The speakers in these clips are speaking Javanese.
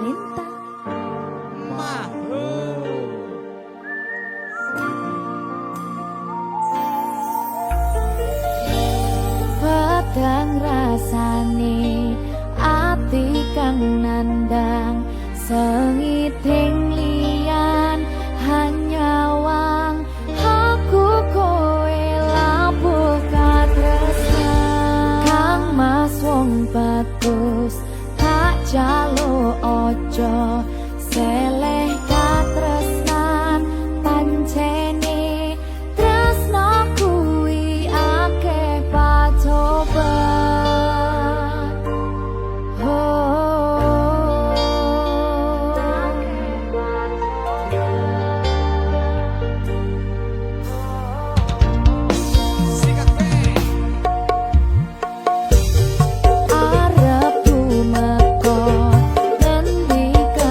cinta. Pedang rasane ati kang nandang sengiting liyan hanyawang aku kowe labuh katresnan kang mas wong bagus tak jalo ojo seleh katresnan pancene tresno kuwi akeh pacoban arep tumeka ngendika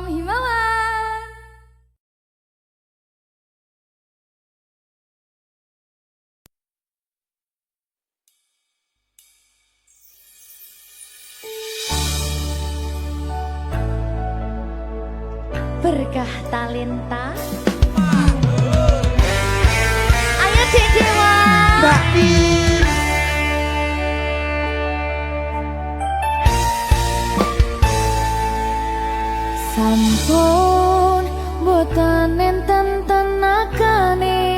Himawan. Berkah talenta. Ayo Dek Dewa. Mbak Pi. Sampun boten enten tenagane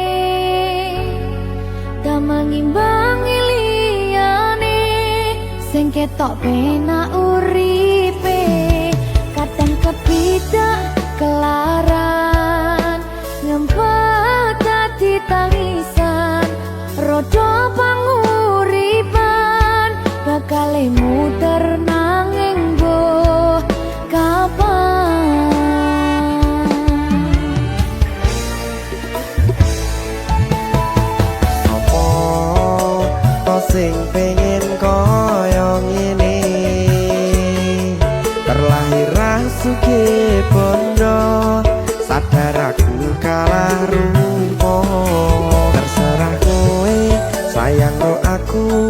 damel ngimbangi liyane sing ketok penak uripe kadang kepidak kelaran ngempet dadi tangisan rodo panguripan bakal muter nanging boh kapan Apa to sing pengen koyo ngene terlahir sugih bondo sadar aku kalah rumpo terserah kowe sayang no aku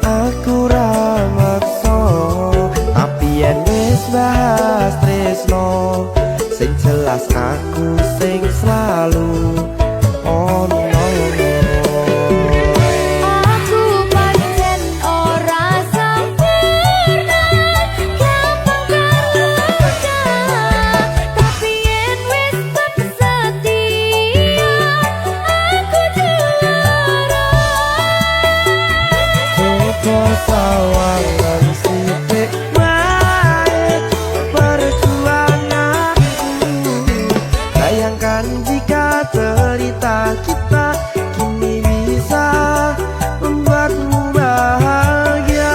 aku ra maksa tapi yen wis bahas tresno sing jelas aku sing selalu ono. aku pancen ora sempurna gampang terluka tapi yen wis setia aku juara Coba sawangan sithik wae perjuanganku bayangkan jika cerita kita kini bisa membuatmu bahagia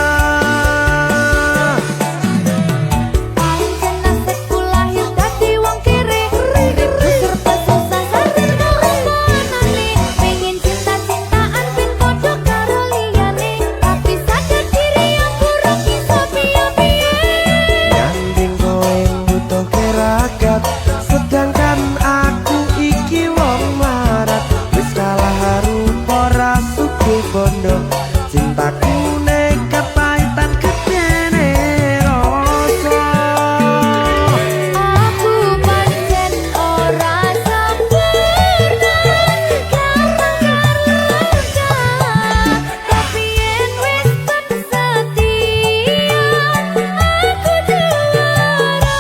pancen nasibku lahir dadi wong kere uripku serba susah sarana omonane pengen cinta-cintaan pin padha karo liyane tapi sadar diri aku ora iso piye-piye nyanding kowe butuh keragat sedangkan aku iki wong marat wis kalah rupa ra sugih bondo cintaku nekat pahitan gedene rasa aku pancen ora sempurna gampang terluka tapi yen wis setia aku juara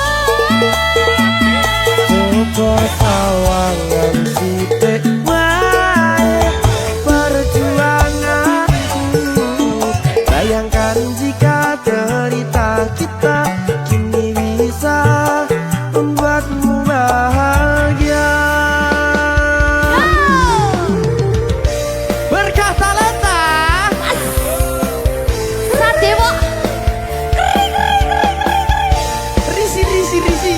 coba sawangan sithik wae perjuanganku bayangkan jika cerita kita kini bisa membuatmu bahagia berkah talenta Sadewo risi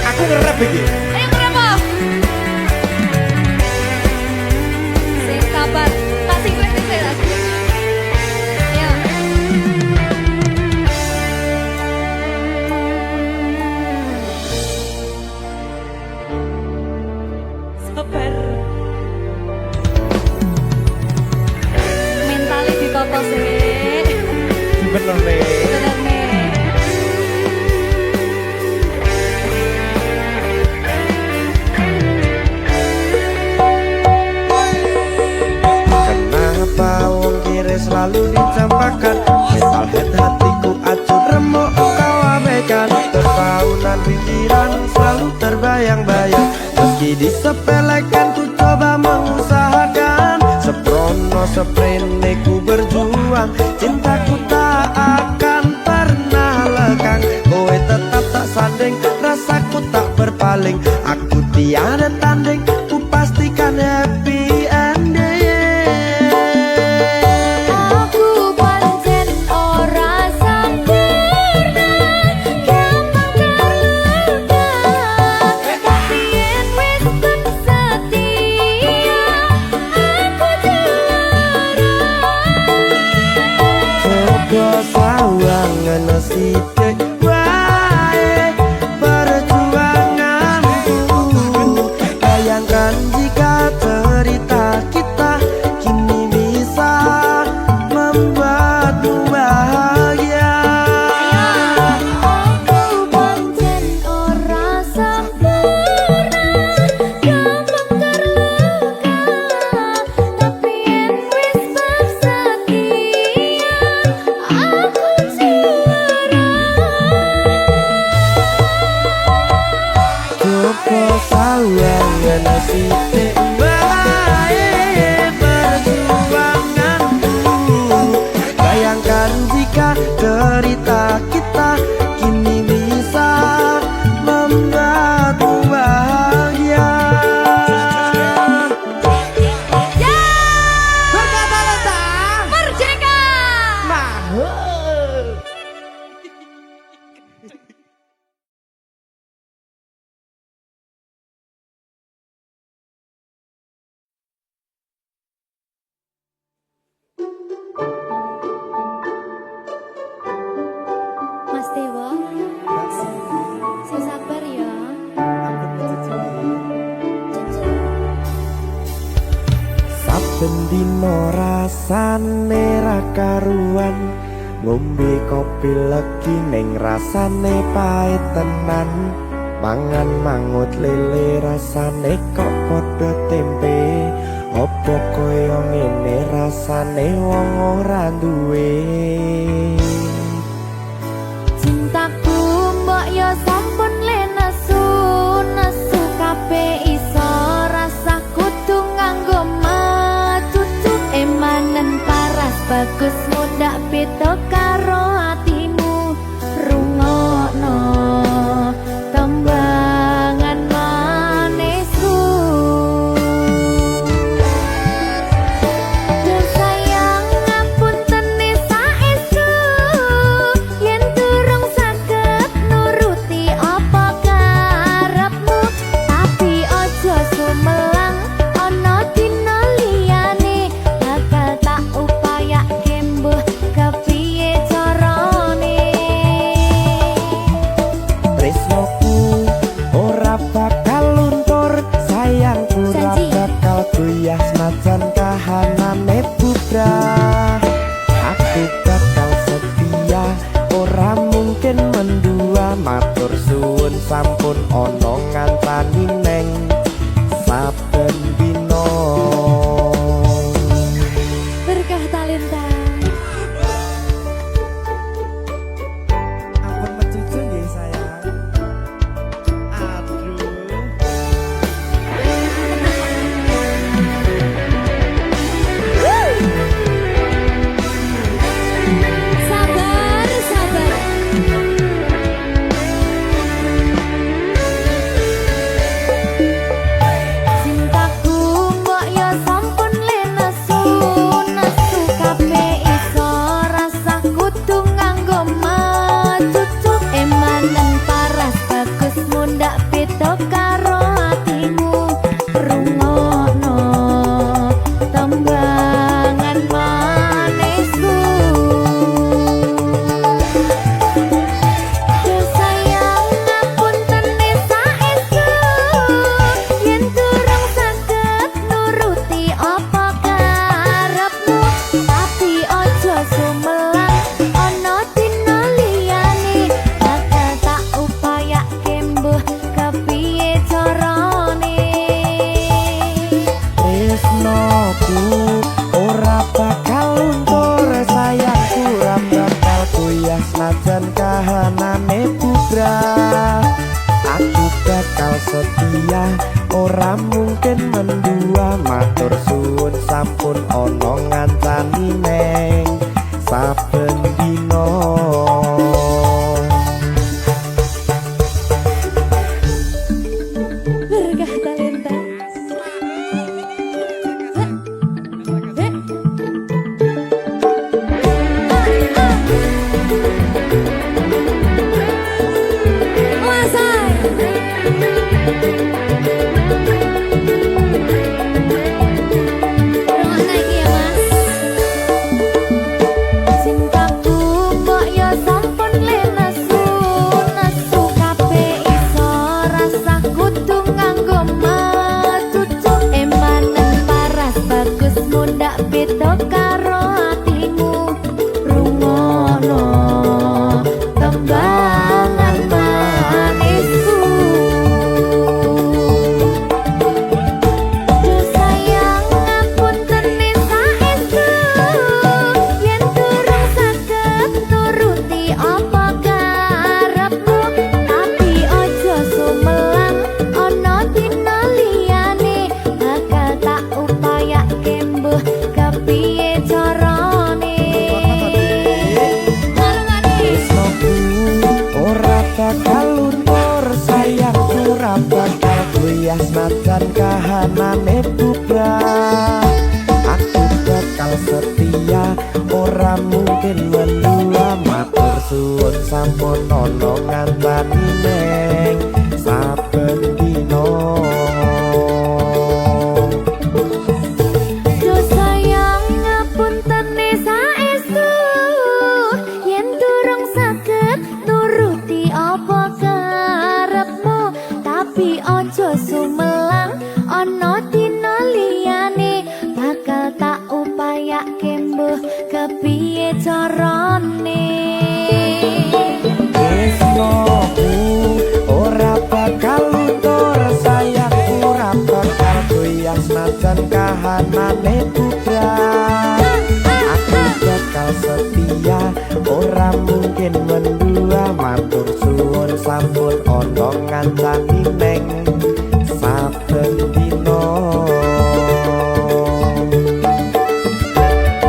aku ngerep iki ayo kenapa sing sabar kasih gue sih ya sabar mentali ditoto sih bener nih bener nih kenapa wong kiri selalu dicampakan metalhead hatiku acuh remuk kau abaikan terpaunan pikiran selalu terbayang-bayang meski disepelekan ku coba mengusahakan seprono seprene ku berjuang cintaku tak akan pernah lekang kowe tetap tak sanding rasaku tak berpaling aku tiada tanding ku pastikan happy ending aku pancen ora sempurna gampang terluka tapi yen wis setia aku juara Dan jika cerita kita kini bisa membuatmu bahagia. Ya, Berkata leta merdeka. mahal. Mas Dewa, sing sabar ya. Saben dino rasane ra karuan, ngombe kopi legi ning rasane pahit tenan. Mangan mangut lele rasane kok padha tempe. Opo koyo ngene rasane wong ora duwe. Cintaku mbok yo sampun le nesu nesu kabeh iso rasa kudu nganggo macucu emanen paras bagus mudak beda karo atimu rungokno tembangan manisku. Duh sayang ngapunten saestu yen durung saged nuruti apa karepmu, tapi aja sumelang ana dina liyane bakal tak upayake mbuh kepiye cara senajan kahanane bubrah. Aku bakal setia, ora mungkin mendua. Matur suwun sampun ana ngandani neng saben dina. Do sayang ngapuntene saestu yen durung saged nuruti apa karepmu, tapi aja sumelang ana dina liyane bakal tak upayake mbuh kepiye carane. Tresnoku ora bakal luntur, sayangku ora bakal goyang senajan kahanane bubrah. Aku bakal setia, ora mungkin mendua. Matur suwun sampun ana ngancani neng saben dina.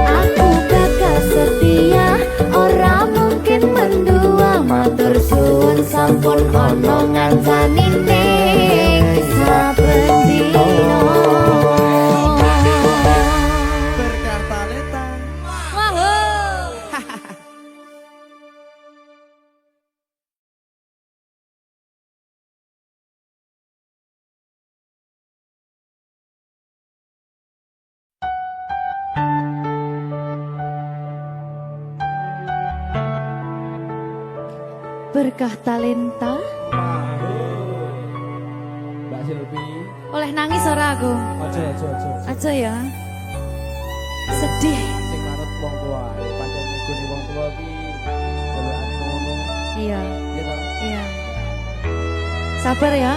Aku bakal setia, ora mungkin mendua. Matur suwun sampun ana ngancani ning saben dina. Berkah talenta. Berkah talenta. Mbak Silvi, Oleh nangis ora aku? aja. Aja ya. Sedih. Sing manut wong tua, pancen ngikuni wong tua ki jalan ngono. Iya, Ya ta? iya. Sabar ya.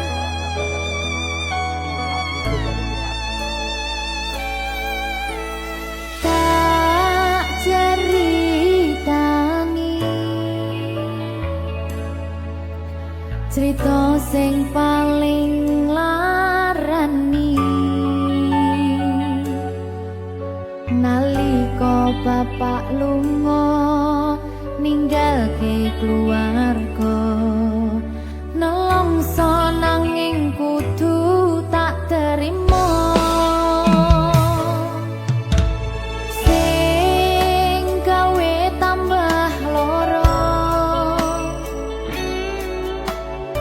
Tak ceritangi cerita sing paling larani nalika bapak lunga ninggalke keluarga, nelongso nanging kudu tak terima. Sing gawe tambah loro,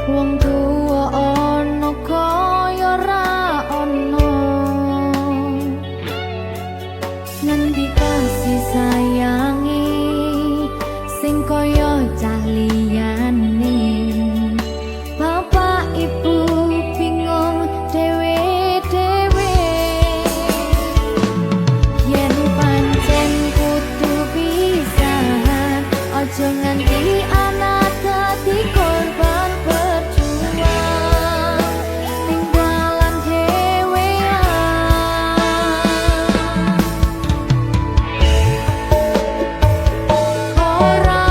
wong tuwa ana kaya ra ana. Ngendi kasih sayangi sing kaya cah liyane. Bapak ibu bingung dhewe-dhewe yen pancen kudu pisahan, aja nganti anak dadi korban berjuang tinggalan dhewean. Ora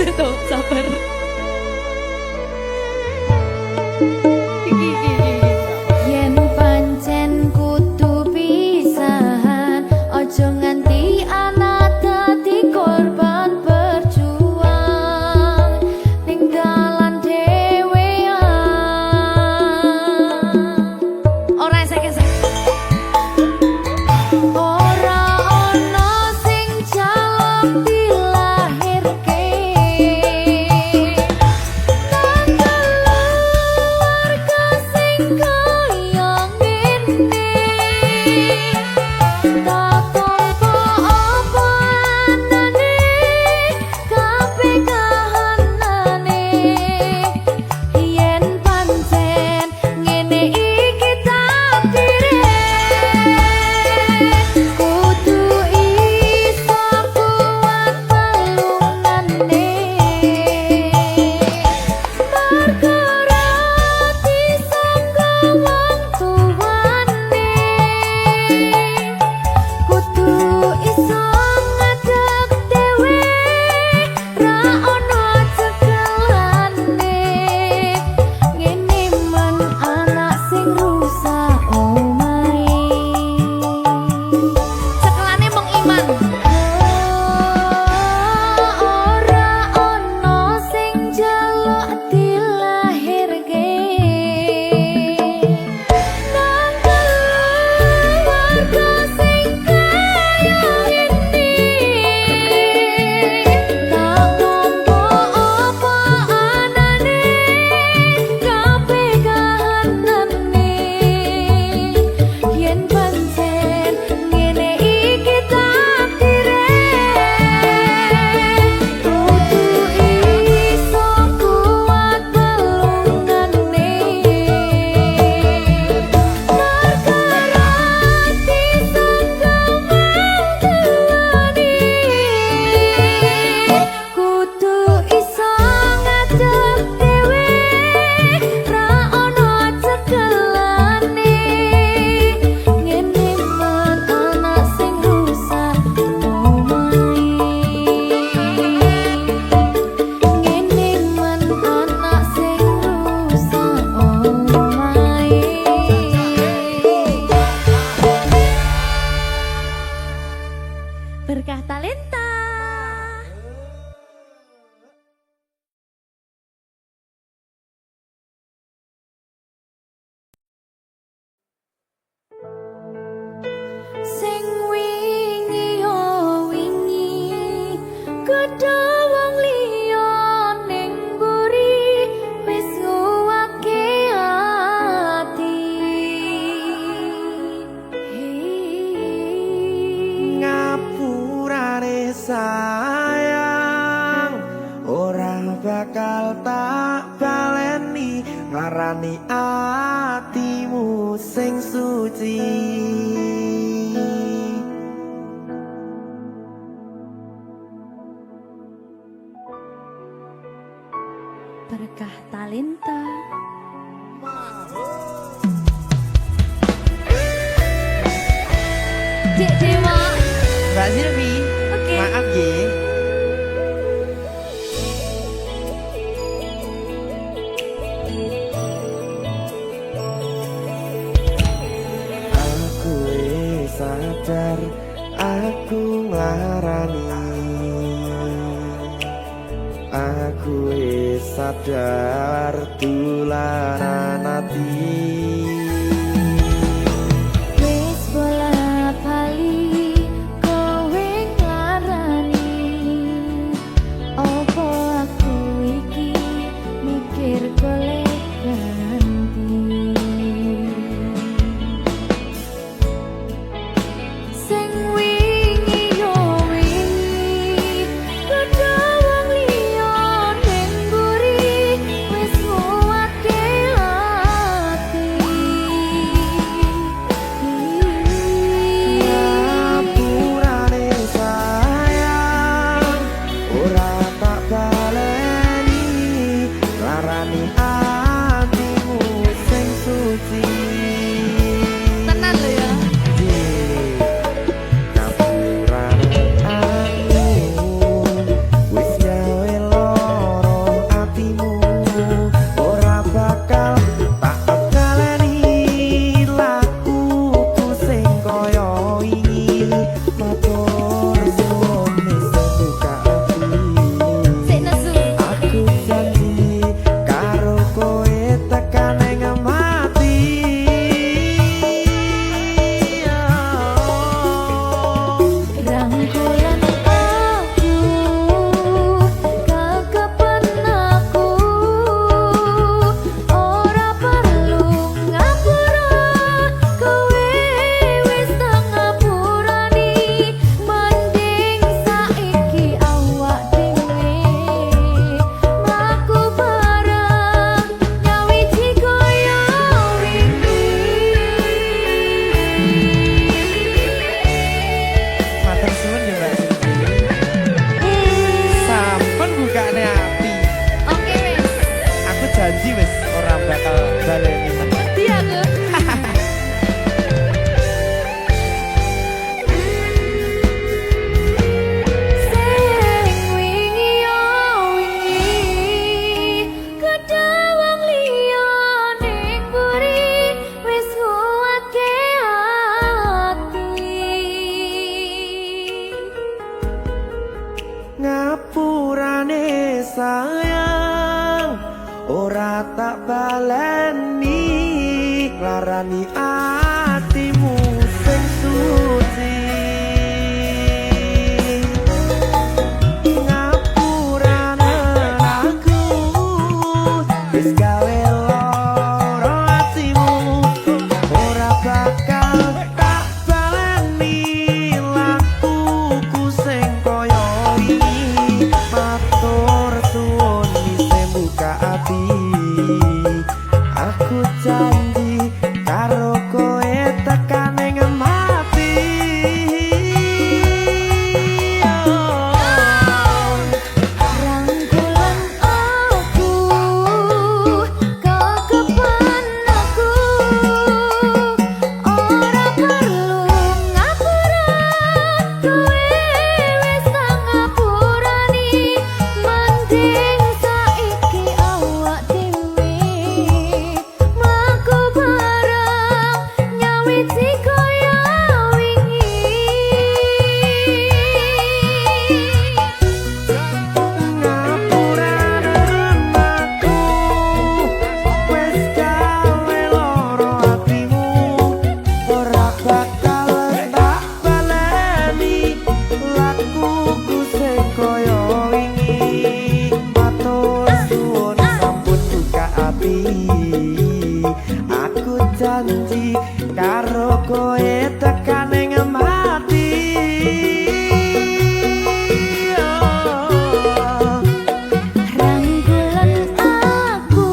Seto, sabar. Yen pancen kudu pisahan, ojo nganti anak dadi korban berjuang ning dalan dhewean. Ora esek-esek. Ora ana sing jaluk dilahirke nang keluarga sing kaya ngene. Tak tampa apa anane kabeh kahanane. Yen pancen ngene iki takdire, kudu iso kuat pelungane. Perkara disangka wong tuwane, kudu iso ngadeg dhewe, ra ono cekelane. Ngene men anak sing rusak omahe. Cekelane mung iman. Ora ono sing jaluk dilahirke nang keluarga sing kaya ngene. Tak tampa apa anane kabeh kahanane. Yen pancen ngene iki takdire, kudu iso kuat pelungane. Perkara disangka mangkelani, kudu iso ngadeg dhewe, ra ono cekelane. Ngene men anak sing rusak omahe. Ngene men anak sing rusak omahe. Berkah talenta. Sing wingi yo wingi, gedhe wong liya ning mburi, wis nguwake ati. Ngapurane sayang, ora bakal tak baleni ngarani atimu sing suci. Berkah talenta. Dek Dewa. Mbak Silvi, Oke. maaf ye. Aku wis sadar, aku nglarani. Aku wis sadar dolanan ati. Wis bola bali kowe nglarani. Opo aku iki mikir golek ganti. Sing wingi yo wingi, gedhe wong liya ning mburi, wis nguwake ati. Ngapurane sayang, ora tak baleni larani atimu sing suci. Tenan lho ya. Ngapurane aku wis gawe sayang ora tak baleni larani atimu sing suci ngapurane aku wis gawe lara atimu ora bakal tak baleni lakuku sing kaya wingi matur suwun wis buka ati aku janji karo kowe tekan ing mati Rangkulan aku kekepan aku ora perlu ngapura kowe wis tak ngapurani mending saiki awak dhewe mlaku bareng nyawiti kaya wingi ngapurane aku wis gawe lara atimu ora bakal tak baleni lakuku sing kaya wingi matur suwun sampun buka ati aku janji karo kowe tekan ing mati Rangkulan aku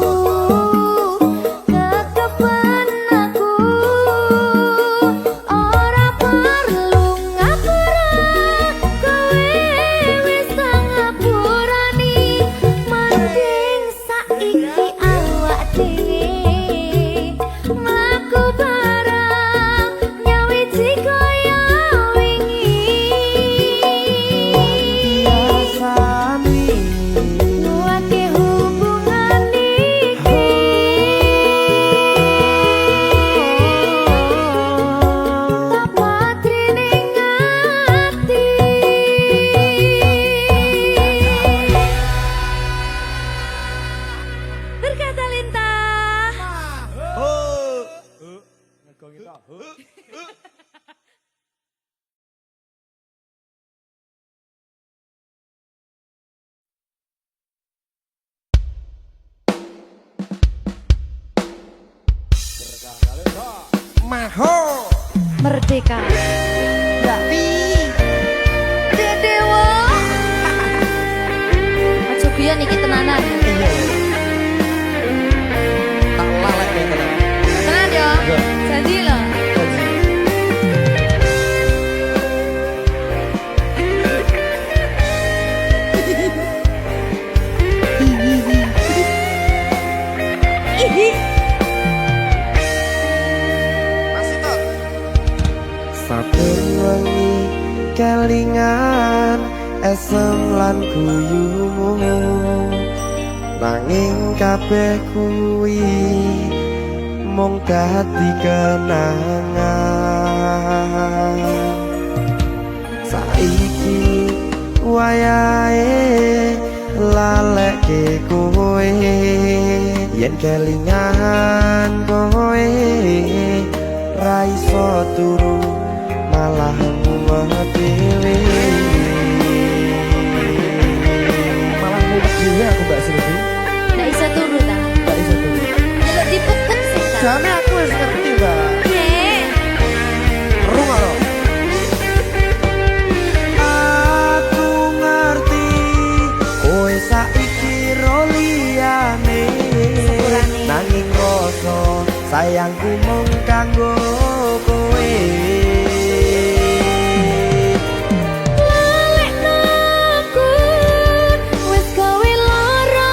kekepan aku ora perlu ngapura kowe wis tak ngapurani mending saiki awak dhewe mlaku bareng nyawiti kaya wingi biasani Nuake hubungan iki Tapatri ning ati Berkata Lintah Ngegongi tok. maho Merdeka Dati Dedewo Aja guyon iki tenanan tak lalek ya tenan Tenan yo Janji lho saben wengi kelingan esem lan guyumu nanging kabeh kuwi mung dadi kenangan saiki wayahe lalekke kowe yen kelingan kowe ra iso turu malah mumet dhewe malah mumet dhewe aku Mbak Silvi Nggak bisa turu ta gak iso turu Jeluk dipupuk sih ta jane aku wis ngerti Mbak Nek Rungokno. Aku ngerti kowe saiki ro liyane Sepurane. nanging rasa sayangku mung kanggo kowe Lalekno aku wis gawe lara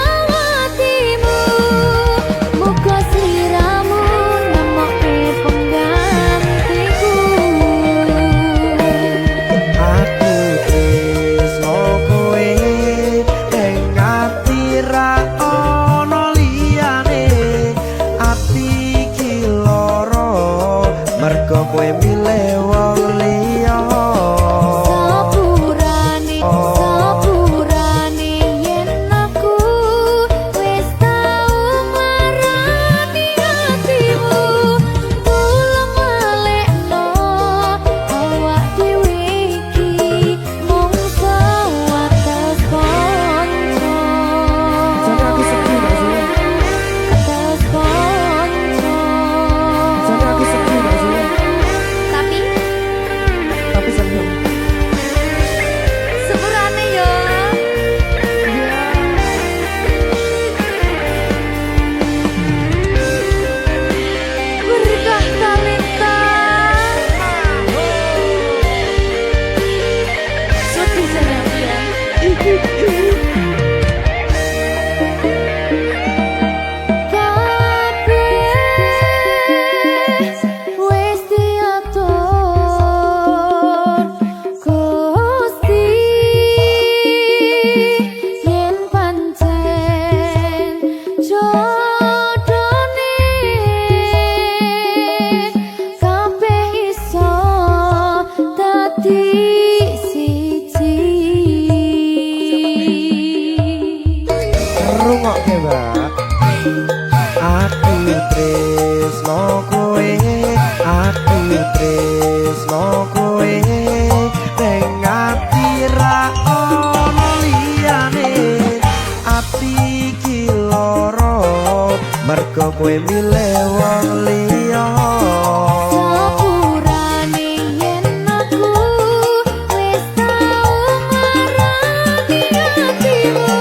atimu muga sliramu nemokke penggantiku aku tresno kowe ing ati ra ono liyane ati iki lara tresno kowe, aku tresno kowe, ning ati ra ono liyane, ati iki lara, mergo kowe milih wong liya. Sepurane yen aku wis tau marani atimu,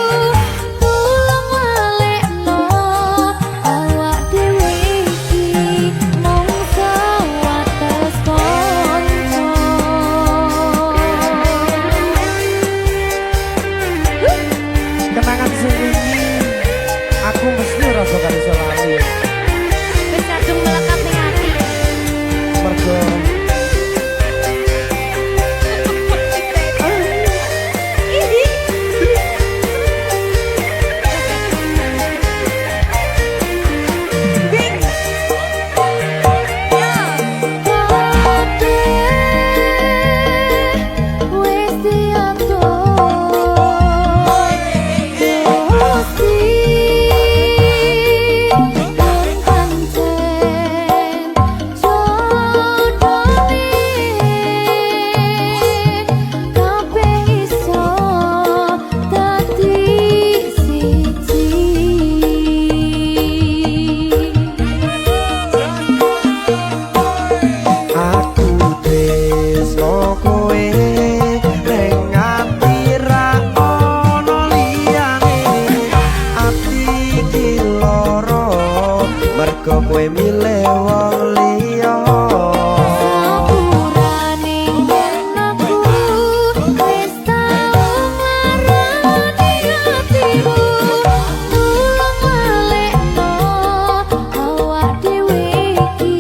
tulung walekno awak dhewe iki mung sewates kanca. Kenangan sing wingi aku mesti rasa karo iso lali. Wis kadung melekat ning ati. Mergo kowe milih wong liya. Sepurane yen aku wis tau marani atimu, tulung walekno awak dhewe iki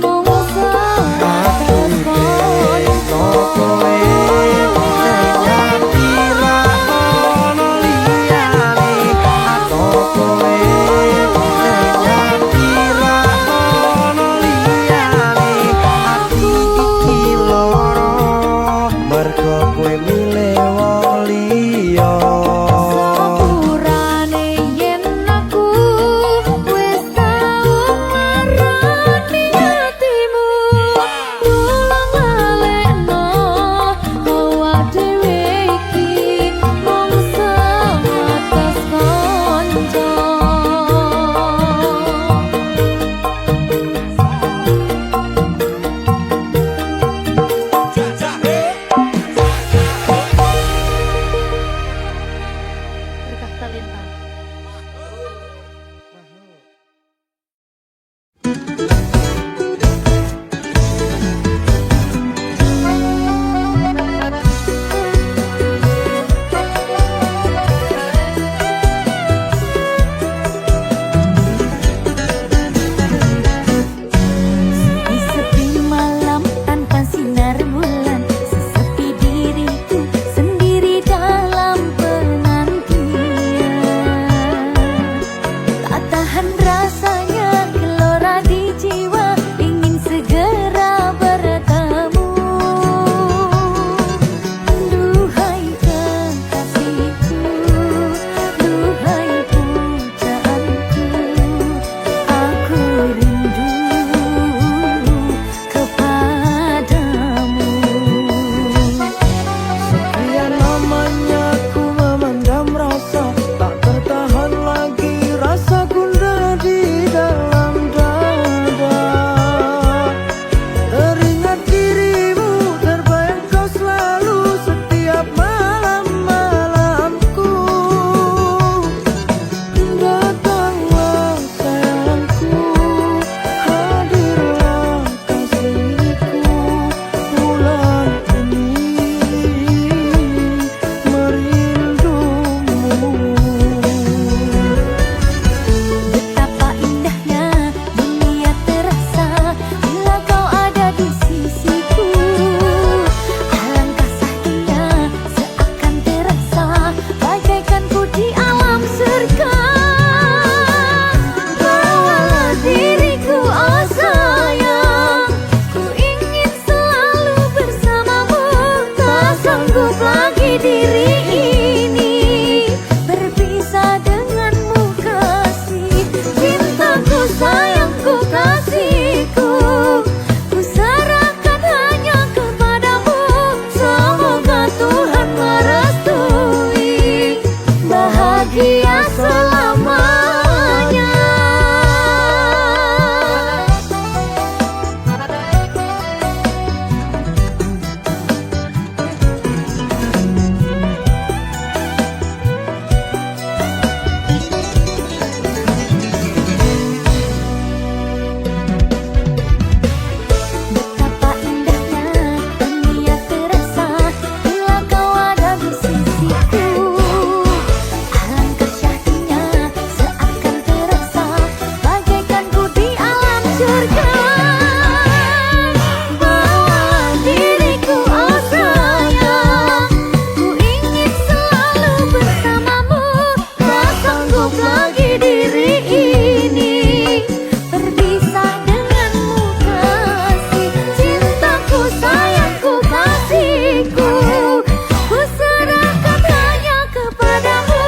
mung sewates kanca. Kowe ning ati ra ono liyane, aku kowe kowe milih wong liya. Sepurane yen aku wis tau marani atimu, tulung walekno awak dhewe iki mung sewates kanca. Berkah talenta. Sepi malam tanpa sinar bulan, sesepi diriku sendiri dalam penantian. bahagia selamanya. Betapa indahnya dunia terasa bila kau ada di sisiku. Alangkah syahdunya seakan terasa bagaikan ku di alam surga. Bawa diriku oh sayang, ku ingin selalu bersamamu. Tak sanggup lagi diri ini berpisah denganmu kasih. Cintaku sayangku kasihku, ku serahkan hanya kepadamu.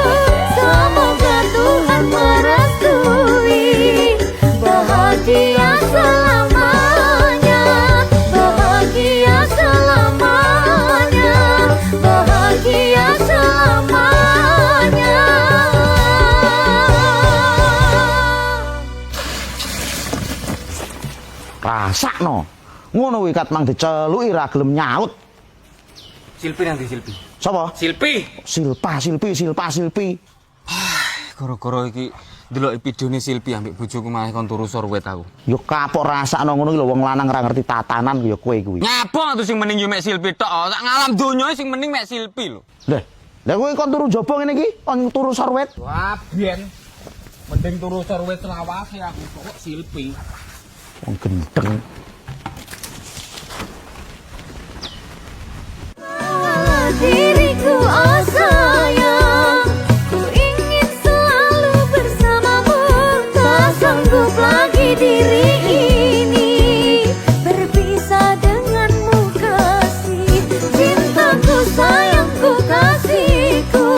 Semoga Tuhan merestui bahagia selamanya, bahagia selamanya, bahagia selamanya. Rasakno. Ngono kuwi kat mang diceluki ra gelem nyaut. Silpi nanti Silpi. Sapa? Silpi. Silpi. Gara-gara iki delok videone Silpi ambek bojoku malah kon turu sorwet aku. Yo kapok rasakno ngono ki lho wong lanang ra ngerti tatanan ya kowe kuwi. Nyapa tuh sing mending yo mek Silpi tok. Sak ngalam donya sing mending mek Silpi lho. Lah kowe kon turu jaba ngene iki, kon turu sorwet. Wah, biyen mending turu sorwet selawase aku kok Silpi. Wong gendeng. Diriku oh sayang, ku ingin selalu bersamamu. Tak sanggup lagi diri ini berpisah denganmu kasih. Cintaku sayangku kasihku,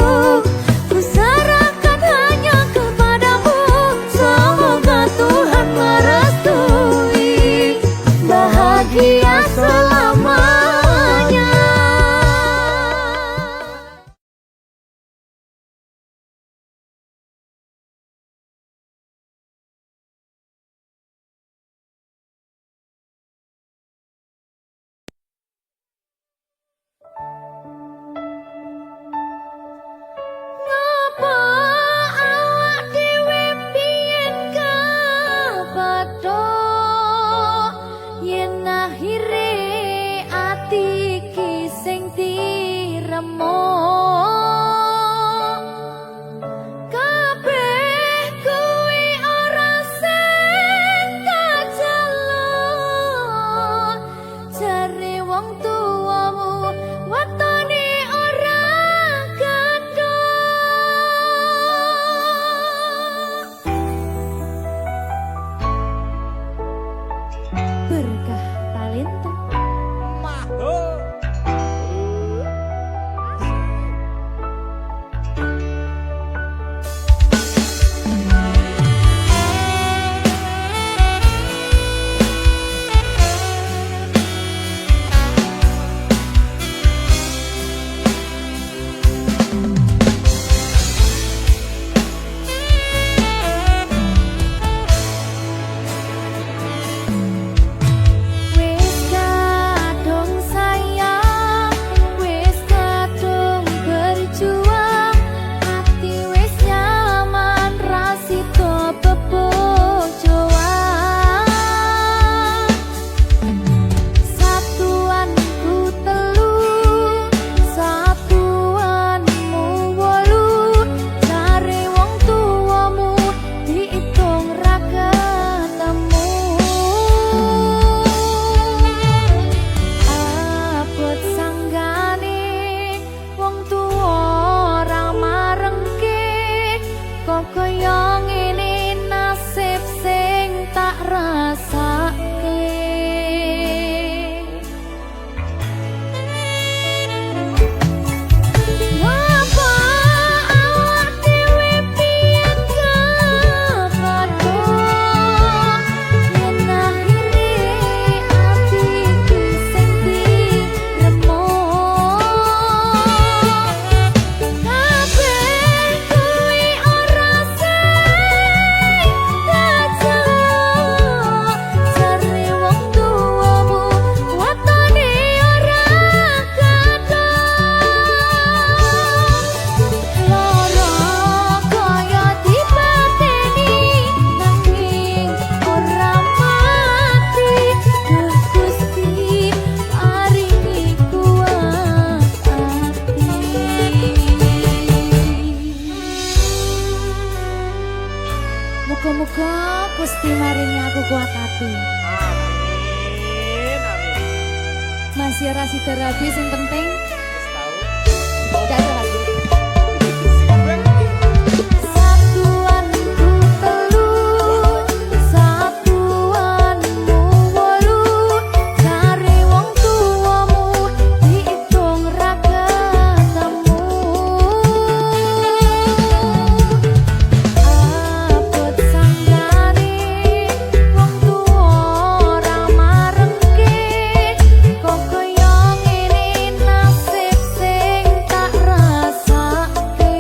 ku serahkan hanya kepadamu. Semoga Tuhan merestui bahagia selamanya. Muga-muga Gusti maringi aku kuat hati. Amin, amin. Masih rasi terapi sing penting. Wis tahu. Dadah lagi. Siap, Bang. Satuanku telu, satuanmu wolu, cari wong tuamu diitung ragatamu. Abot sanggane wong tuwa ora marengke, kok kaya ngene nasib sing tak rasake.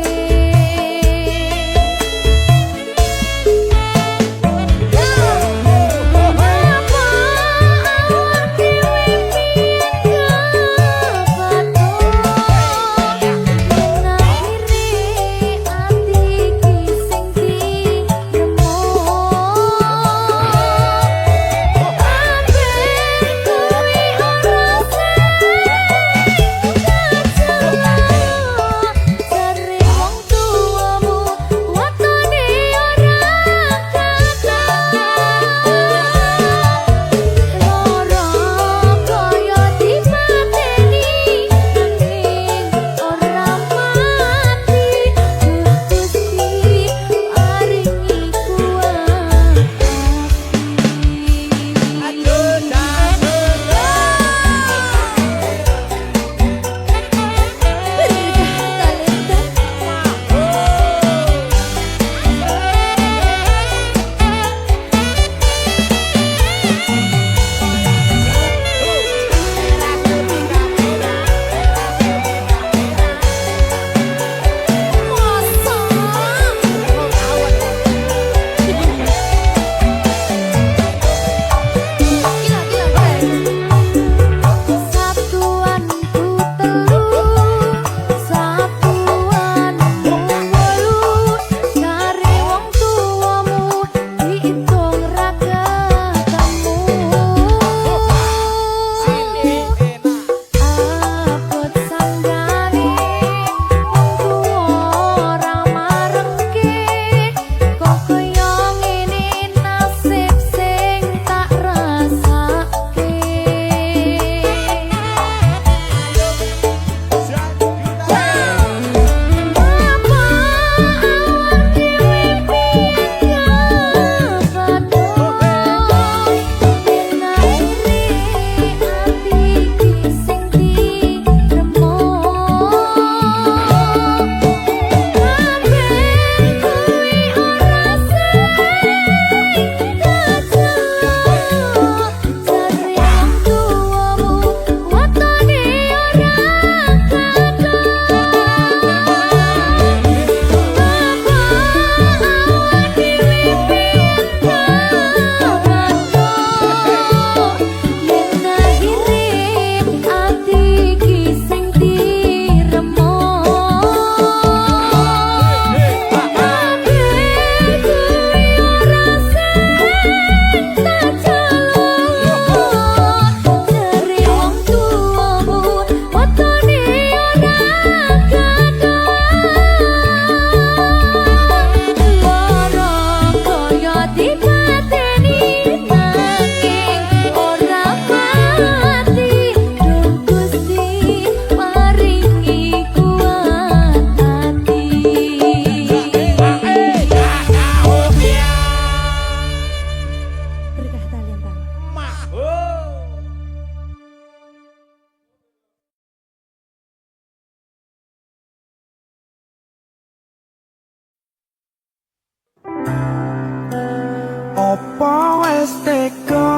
Apa wis teka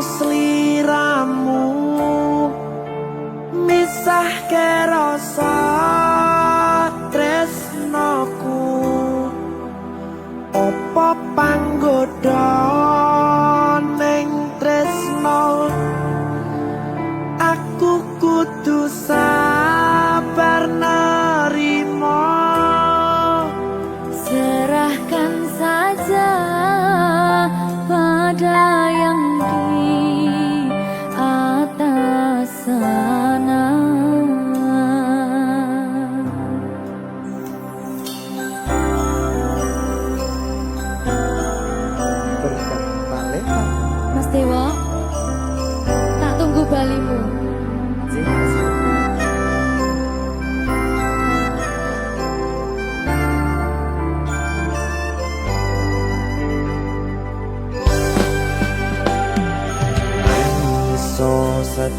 sliramu misahke rasa tresnoku apa panggoda ning tresno aku kudu sabar nerima Serahkan saja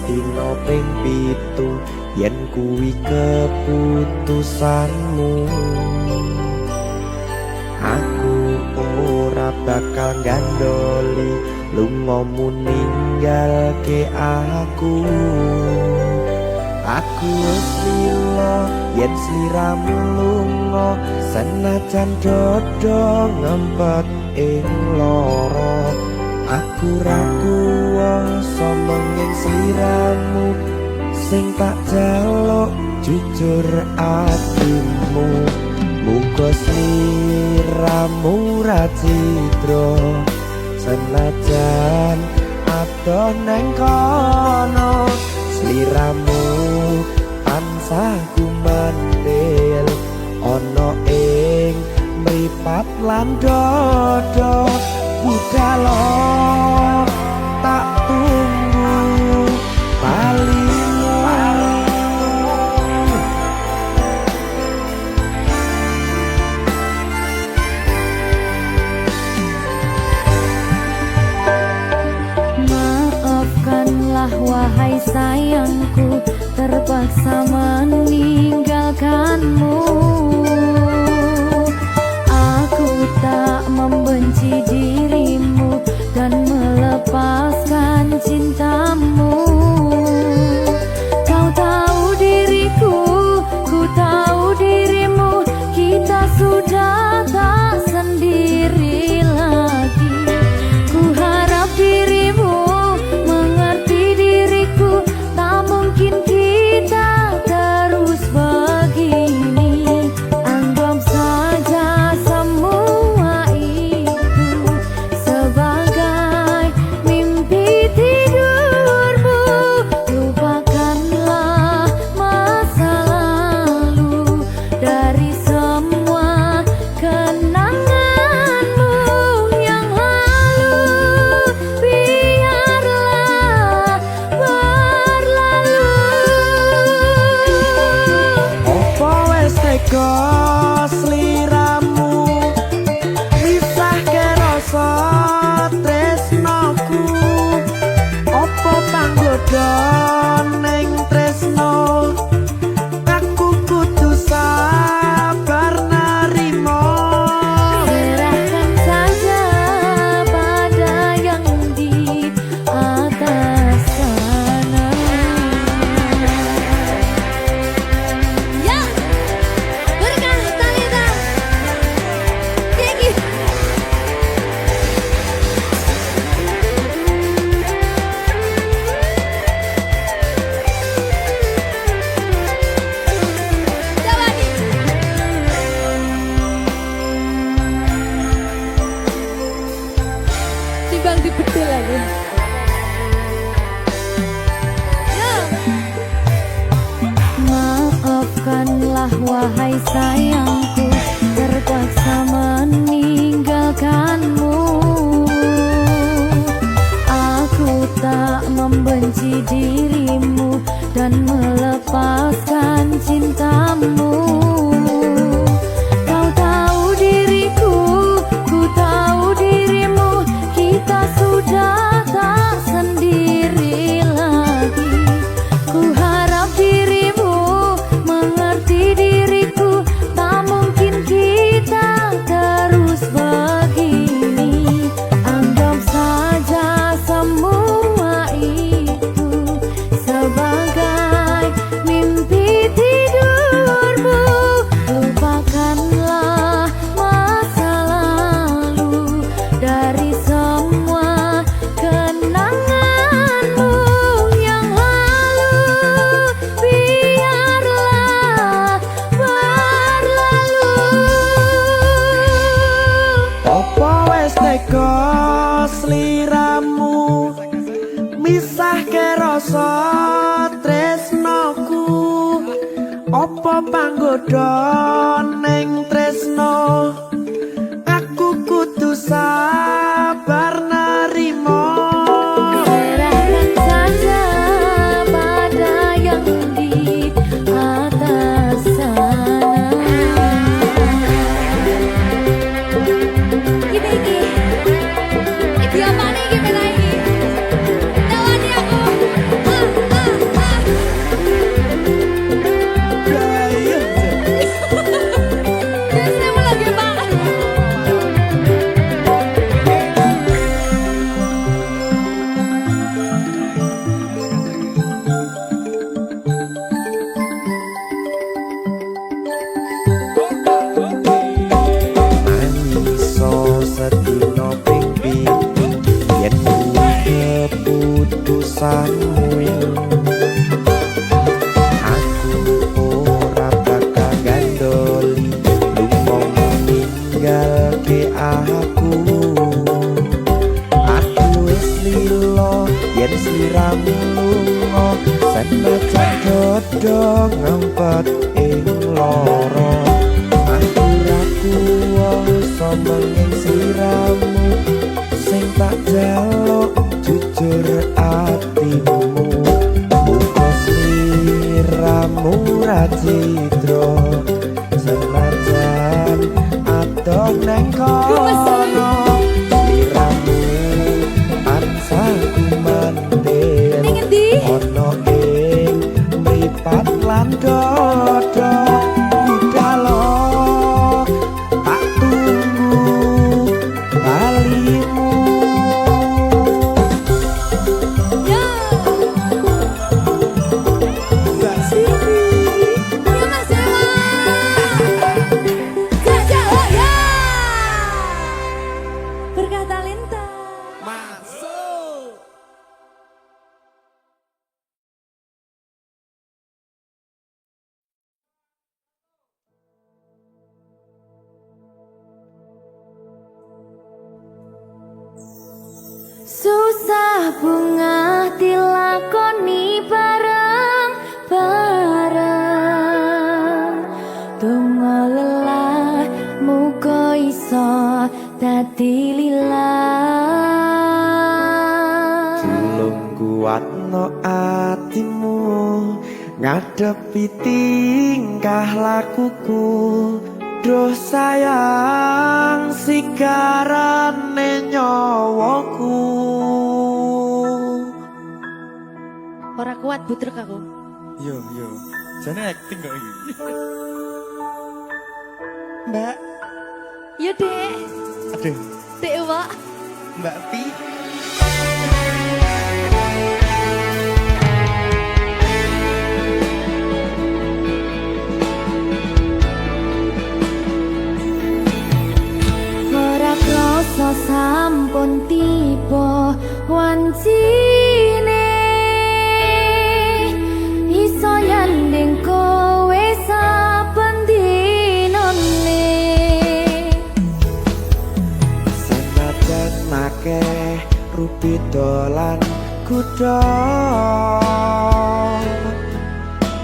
dino ping 7 yen kuwi keputusanmu. Aku ora bakal gandoli lungamu ninggalke aku. Aku wis lilo yen sliramu lunga, senajan dodo ngempet ing loro. Aku ra kuwasa menging sliramu, sing tak jaluk jujur atimu. Muga sliramu ra cidra, senajan adoh neng kono. Sliramu tansah gumandel ana ing mripat lan dodo. Budalo tak tunggu balimu. Maafkanlah wahai sayangku, terpaksa meninggalkanmu. Aku tak membenci dirimu dan melepaskan cintamu. Kau tahu diriku, ku tahu dirimu, kita sudah tak sendiri lagi. Ku harap dirimu mengerti diriku, tak mungkin kita terus begini. Anggap saja semua itu sebagai mimpi tidurmu. Lupakanlah masa lalu dari semua kenanganmu yang lalu. Biarlah berlalu. Opo wis tega sliramu misahke rasa tresnoku. Opo panggoda ning tresno, aku kudu sabar narimo. Serahkan saja pada yang di atas sana. Ya, berkah Talita. Gigi. Coba nih. Timbang dibedil lagi. Maafkanlah wahai sayangku, terpaksa meninggalkanmu. Aku tak membenci dirimu dan melepaskan cintamu. Kau tahu diriku, ku tahu dirimu, kita sudah tak sendiri lagi. Ku harap dirimu mengerti diriku, tak mungkin kita terus begini. Anggap saja semua itu sebagai mimpi tidurmu. Lupakanlah masa lalu dari semua kenanganmu yang lalu. Biarlah berlalu. Opo wis tega sliramu misahke rasa tresnoku. Opo panggoda ning tresno, aku kudu sabar narimo. Serahkan saja pada yang di atas sana. Gini. Iki apa nih gimana ini? Tawani aku. samuil aku ora bakal gandoli lumong ninggal ke aku wis lilo yen sliramu lunga senajan dodo ngempet ing loro aku ra kuwasa menging sliramu sing tak jaluk jujur atimu muga sliramu ra citra senajan adoh neng kono sliramu ansah kumandel Ning endi? ono ing mripat lan dodo budalo tak tunggu balimu Ya. Mbak Siti Ya Mas Dewa. Jajah ya. Berkah talenta. masuk. Susah bunga dilakoni bareng-bareng Tunggu lelah muga iso dadi lillah Tulung kuatno atimu ngadepi tingkah lakuku Duh sayang sigarane nyawaku Ora kuat butrek aku. Yo, jane acting kok iki. Mbak Ya Dek. aduh Dek Wak. Mbak Pi Ora krasa sampun tiba wancine iso nyanding kowe saben dinane senajan akeh rupi dolan kuda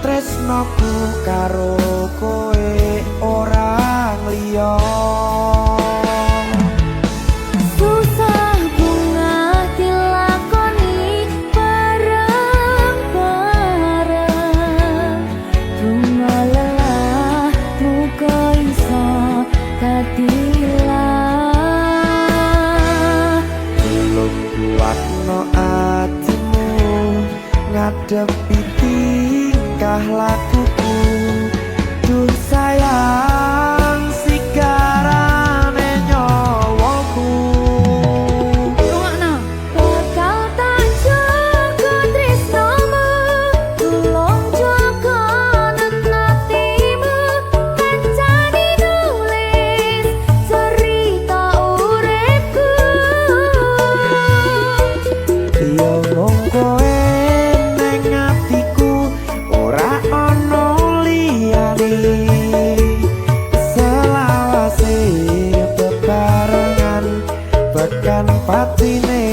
tresnoku karo kowe ora liya susah bunga dilakoni bareng-bareng bunga lelah muga iso dadi lillah belum kuatno atimu ngadepi tingkah lakuku duh sayang sigarane nyawaku Rungokno. Bakal tak jaga tresnamu, tulung jaga natimu, kancani nulis cerita uripku. Yo mung kowe ning atiku ora ono liyane selawase bebarengan bekan patine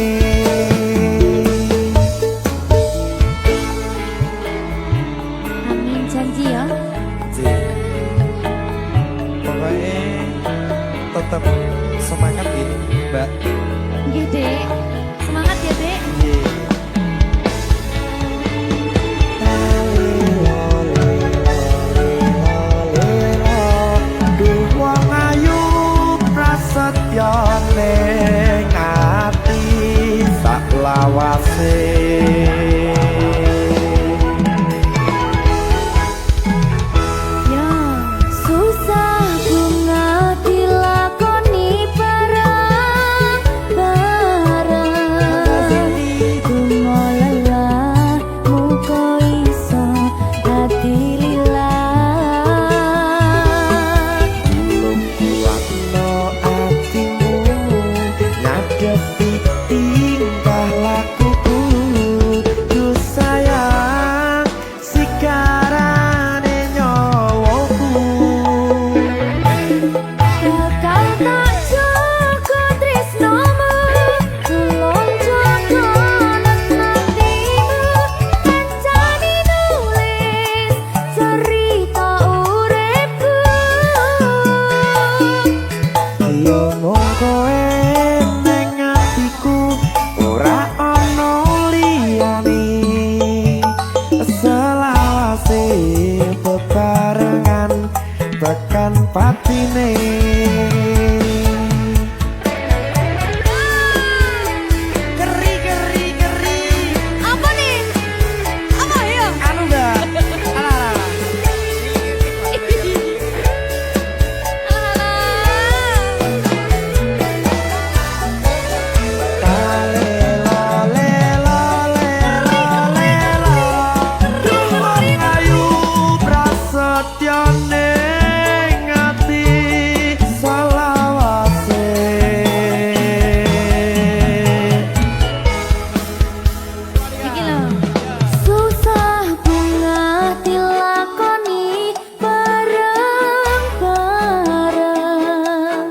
Amin janji ya. Pokoknya tetap semangat ya, Mbak. Nggih, Dek. Semangat ya, Dek. duh wong ayu prasetyo ning ati sak lawase Ya, susah bunga dilakoni bareng-bareng Iki lho. Susah bunga dilakoni bareng-bareng.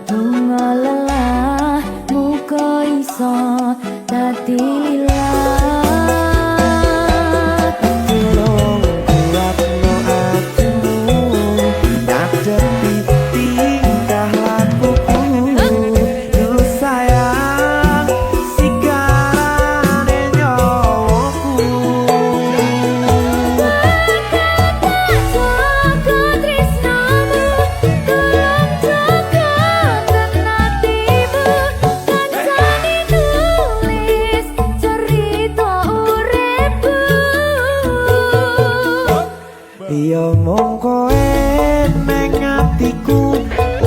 Bunga lelah muga iso dadi lilat. Tolong kuatno atimu, ngadepi tingkah lakuku. Duh sayang, sigarane nyawaku. Jaga tresnamu, tolong jaga hatimu. Kancane nulis cerita uripku. Ya mung kowe ning atiku,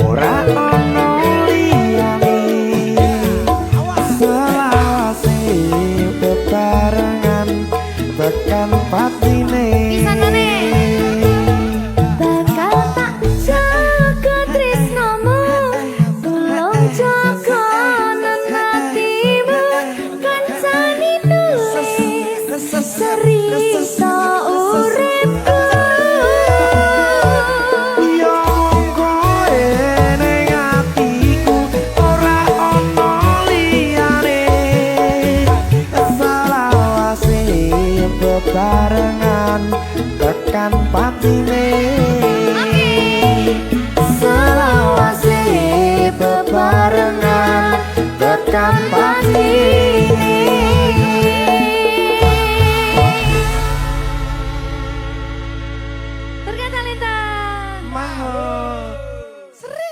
ora ana liyane. Selawase bebarengan tekan patine. Pisanane. Bakal tak jaga tresnamu, tolong jaga hatimu. Kancane nulis cerita uripku. Ya mung kowe ning atiku, ora ana liyane. Selawase bebarengan tekan patine. Selawase bebarengan tekan